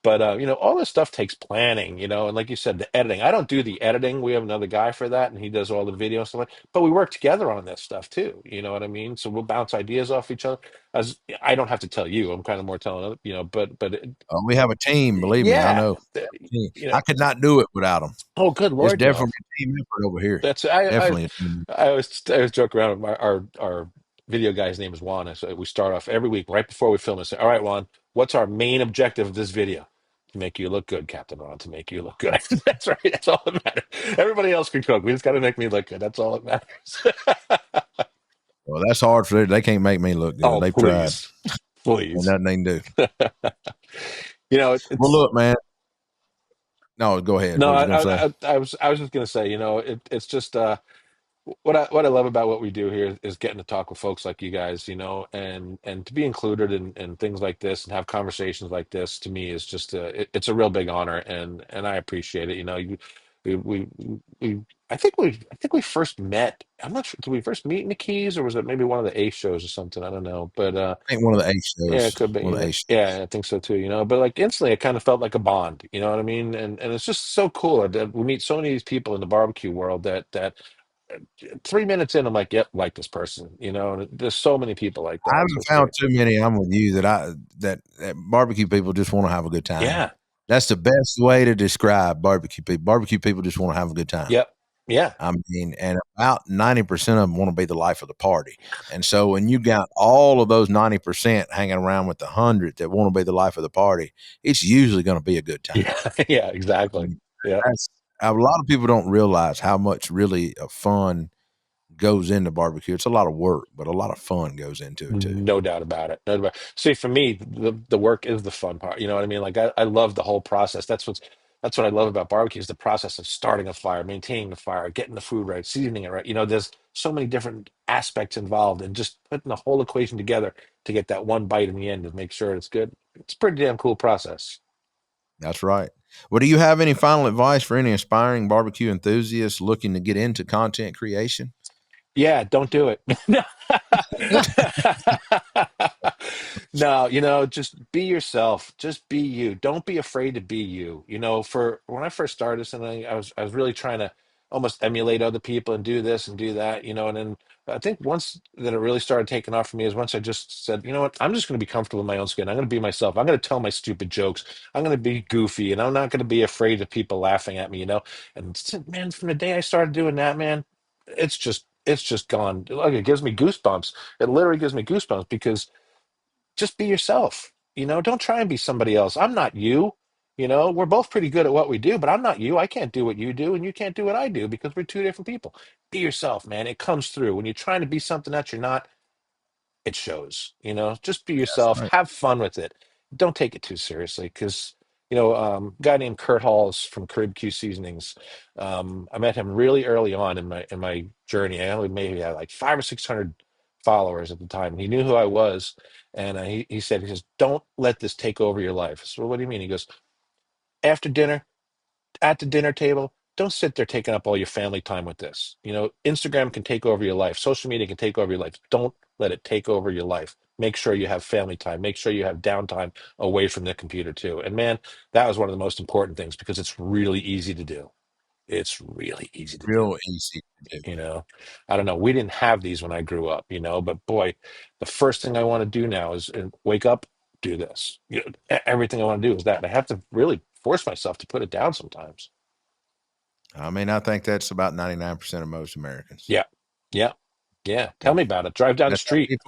But all this stuff takes planning, and like you said, the editing. I don't do the editing. We have another guy for that, and he does all the video stuff. But we work together on this stuff too. You know what I mean? So we'll bounce ideas off each other. As I don't have to tell you, I'm kind of more telling other, but
We have a team, believe me, I
yeah,
know.
the-
Team.
you know.
I could not do it without them.
Oh, good
It's
Lord, no.
definitely a team effort over here.
That's I
Definitely a team.
I was joking around. Our video guy's name is Juan. So we start off every week right before we film and say, "All right, Juan, what's our main objective of this video? To make you look good, Captain Ron. To make you look good." That's right. That's all that matters. Everybody else can cook. We just got to make me look good. That's all that matters.
Well, that's hard for them. They can't make me look good.
Oh,
They've tried.
please,
And
please.
nothing they can do. Well,
It's
look, man. No, go ahead.
no.
What was you
I,
gonna say?
I was just gonna say, it's just what I love about what we do here is getting to talk with folks like you guys, and to be included in things like this and have conversations like this to me is just it's a real big honor, and I appreciate it. We I think we first met. I'm not sure. Did we first meet in the Keys, or was it maybe one of the A shows or something? I don't know, but
I think one of the A
yeah, it
shows.
could be.
One of the A shows.
Yeah, I think so too. But like instantly, it kind of felt like a bond. You know what I mean? And it's just so cool that we meet so many of these people in the barbecue world that 3 minutes in, I'm like, yep, like this person, and there's so many people like
I
that. So
haven't
it's
found
great.
too many. I'm with you that barbecue people just want to have a good time.
Yeah.
That's the best way to describe barbecue people. Barbecue people just want to have a good time.
Yep. Yeah.
I mean, and about 90% of them want to be the life of the party. And so when you got all of those 90% hanging around with the 100 that want to be the life of the party, it's usually going to be a good time.
Yeah. Yeah. Exactly.
And
Yeah.
that's a lot of people don't realize how much really fun goes into barbecue. It's a lot of work, but a lot of fun goes into it too.
No doubt about it. No doubt. See, for me, the work is the fun part. You know what I mean? Like I love the whole process. That's what I love about barbecue is the process of starting a fire, maintaining the fire, getting the food right, seasoning it right. There's so many different aspects involved, and just putting the whole equation together to get that one bite in the end and make sure it's good. It's a pretty damn cool process.
That's right. Well, do you have any final advice for any aspiring barbecue enthusiasts looking to get into content creation?
Yeah, don't do it. No, just be yourself. Just be you. Don't be afraid to be you. For when I first started something, I was really trying to almost emulate other people and do this and do that, and then I think once that it really started taking off for me is once I just said, you know what, I'm just going to be comfortable in my own skin. I'm going to be myself. I'm going to tell my stupid jokes. I'm going to be goofy, and I'm not going to be afraid of people laughing at me. And man, from the day I started doing that, man, it's just gone. Like it gives me goosebumps. It literally gives me goosebumps because just be yourself. Don't try and be somebody else. I'm not you. We're both pretty good at what we do, but I'm not you. I can't do what you do, and you can't do what I do because we're two different people. Be yourself, man. It comes through. When you're trying to be something that you're not, it shows. Just be
That's
yourself.
right.
Have fun with it. Don't take it too seriously because a guy named Kurt Halls from BBQ Seasonings. I met him really early on in my journey. I only maybe had like 500 or 600 followers at the time. He knew who I was, and he says, "Don't let this take over your life." So what do you mean? He goes, "After dinner, at the dinner table, don't sit there taking up all your family time with this. Instagram can take over your life. Social media can take over your life. Don't let it take over your life. Make sure you have family time. Make sure you have downtime away from the computer too. And man, that was one of the most important things because it's really easy to do. It's really easy to do.
Real easy to do.
I don't know. We didn't have these when I grew up, but boy, the first thing I want to do now is wake up, do this. Everything I want to do is that. And I have to really force myself to put it down sometimes.
I mean, I think that's about 99% of most Americans.
Yeah. Tell me about it. Drive down the street.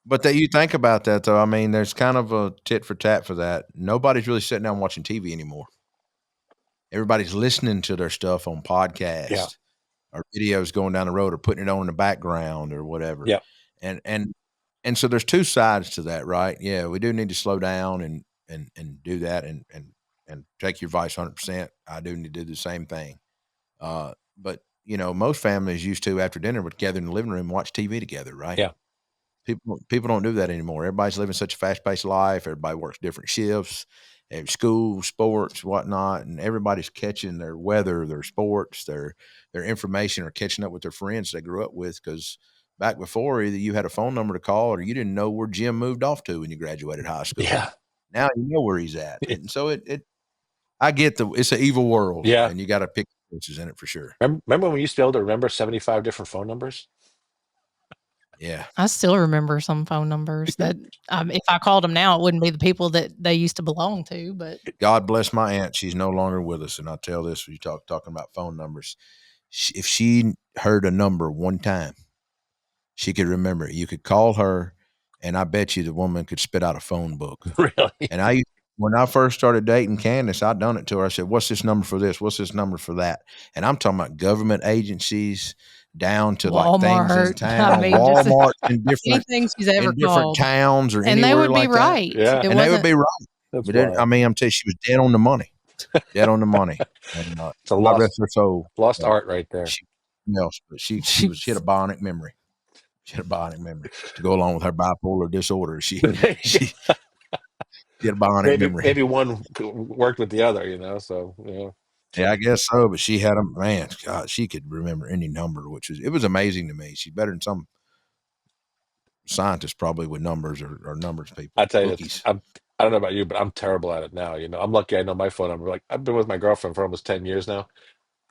But that you think about that, though, I mean, there's kind of a tit for tat for that. Nobody's really sitting down watching TV anymore. Everybody's listening to their stuff on podcasts or videos going down the road or putting it on in the background or whatever.
Yeah.
And so there's two sides to that, right? Yeah, we do need to slow down and do that and take your advice 100%. I do need to do the same thing. But, most families used to, after dinner, would gather in the living room and watch TV together, right?
Yeah.
People don't do that anymore. Everybody's living such a fast-paced life. Everybody works different shifts, school, sports, whatnot, and everybody's catching their weather, their sports, their information, or catching up with their friends they grew up with. Because back before, either you had a phone number to call or you didn't know where Jim moved off to when you graduated high school.
Yeah.
Now you know where he's at. And so I get it's an evil world.
Yeah.
And you got to pick choices in it for sure.
Remember when we used to be able to remember 75 different phone numbers?
Yeah.
I still remember some phone numbers that if I called them now, it wouldn't be the people that they used to belong to. But
God bless my aunt. She's no longer with us. And I'll tell this when you talking about phone numbers. If she heard a number one time, she could remember it. You could call her, and I bet you the woman could spit out a phone book.
Really?
And when I first started dating Candace, I done it to her. I said, "What's this number for this? What's this number for that?" And I'm talking about government agencies down to
Walmart,
like things in town,
I mean,
Walmart in different
anything she's ever called.
towns or
and
anywhere
they would
like
be right.
Yeah.
It
and they would be right.
That's
But I'm telling you, she was dead on the money. Dead on the money. And,
it's a
God rest her soul.
Lost art right there.
She had a bionic memory. She had a bionic memory to go along with her bipolar disorder. She had a bionic memory.
Maybe one worked with the other, So
Yeah, I guess so. But she had God, she could remember any number, it was amazing to me. She's better than some scientists probably with numbers or numbers people.
I tell you, I don't know about you, but I'm terrible at it now. I'm lucky I know my phone number. Like I've been with my girlfriend for almost 10 years now.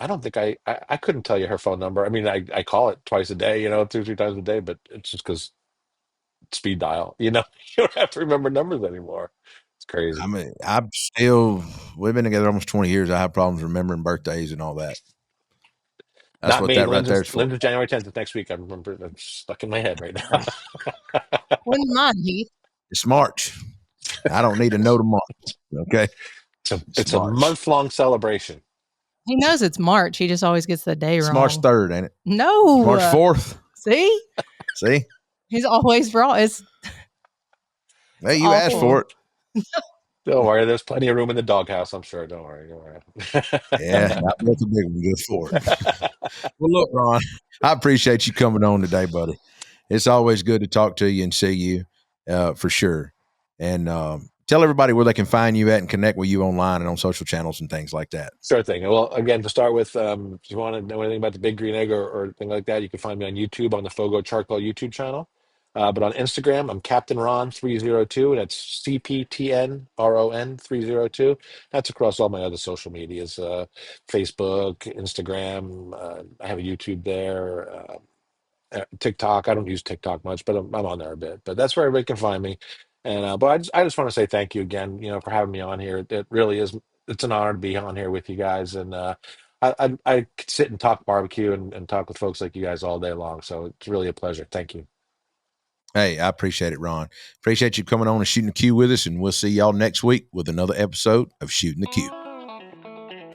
I don't think I couldn't tell you her phone number. I mean, I call it twice a day, 2-3 times a day, but it's just because speed dial, you don't have to remember numbers anymore. It's crazy.
I mean, we've been together almost 20 years. I have problems remembering birthdays and all that. That's
Not
what
me.
that right there is for.
Linda's January 10th next week. I remember it's stuck in my head right now.
When's mine, Heath?
It's March. I don't need to know the month. Okay.
It's a month-long celebration.
He knows it's March. He just always gets the day wrong.
It's March 3rd, ain't it?
No.
March 4th.
See? He's always wrong.
Hey, you asked for it.
Don't worry. There's plenty of room in the doghouse, I'm sure. Don't worry.
Yeah, that's a big one. Good for it. Well, look, Ron, I appreciate you coming on today, buddy. It's always good to talk to you and see you for sure. And tell everybody where they can find you at and connect with you online and on social channels and things like that.
Sure thing. Well, again, to start with, if you want to know anything about the Big Green Egg or anything like that, you can find me on YouTube on the Fogo Charcoal YouTube channel. But on Instagram, I'm Captain Ron 302. That's CPTNRON 302. That's across all my other social medias, Facebook, Instagram. I have a YouTube there. TikTok. I don't use TikTok much, but I'm on there a bit. But that's where everybody can find me. And but I just want to say thank you again, for having me on here. It really is. It's an honor to be on here with you guys. And I could sit and talk barbecue and talk with folks like you guys all day long. So it's really a pleasure. Thank you.
Hey, I appreciate it, Ron. Appreciate you coming on and Shootin The Que with us, and we'll see y'all next week with another episode of Shootin The Que.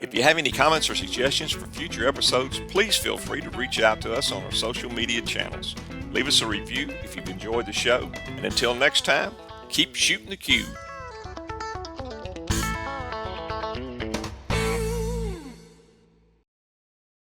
If you have any comments or suggestions for future episodes, please feel free to reach out to us on our social media channels. Leave us a review if you've enjoyed the show, and until next time, keep shooting the Que.